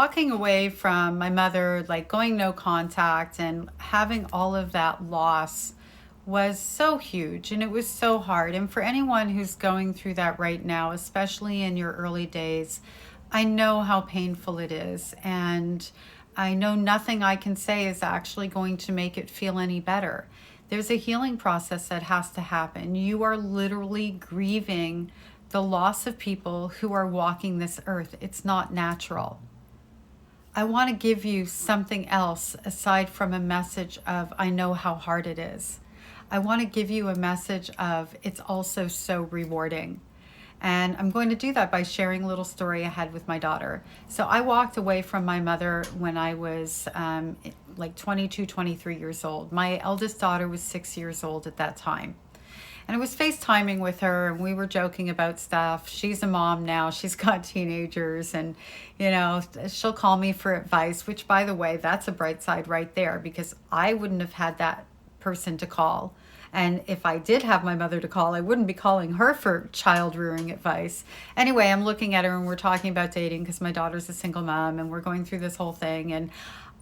Walking away from my mother, like going no contact and having all of that loss was so huge and it was so hard. And for anyone who's going through that right now, especially in your early days, I know how painful it is. And I know nothing I can say is actually going to make it feel any better. There's a healing process that has to happen. You are literally grieving the loss of people who are walking this earth. It's not natural. I want to give you something else aside from a message of, I know how hard it is. I want to give you a message of, it's also so rewarding. And I'm going to do that by sharing a little story I had with my daughter. So I walked away from my mother when I was like 22, 23 years old. My eldest daughter was 6 years old at that time. And I was FaceTiming with her and we were joking about stuff. She's a mom now. She's got teenagers and, she'll call me for advice, which by the way, that's a bright side right there because I wouldn't have had that person to call. And if I did have my mother to call, I wouldn't be calling her for child rearing advice. Anyway, I'm looking at her and we're talking about dating because my daughter's a single mom and we're going through this whole thing. And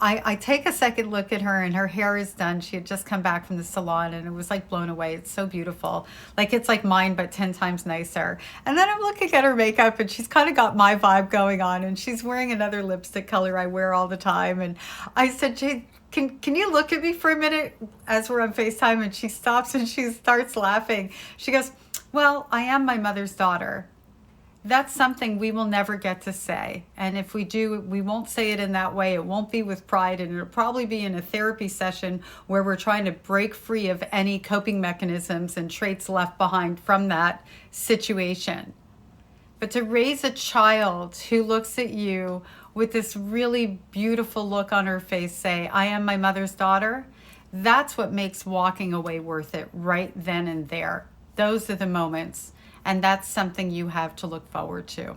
I take a second look at her and her hair is done. She had just come back from the salon and it was like blown away. It's so beautiful. Like it's like mine, but 10 times nicer. And then I'm looking at her makeup and she's kind of got my vibe going on and she's wearing another lipstick color I wear all the time. And I said, Jade, can you look at me for a minute as we're on FaceTime? And she stops and she starts laughing. She goes, well, I am my mother's daughter. That's something we will never get to say. And if we do, we won't say it in that way. It won't be with pride. And it'll probably be in a therapy session where we're trying to break free of any coping mechanisms and traits left behind from that situation. But to raise a child who looks at you with this really beautiful look on her face, say, I am my mother's daughter, that's what makes walking away worth it right then and there. Those are the moments. And that's something you have to look forward to.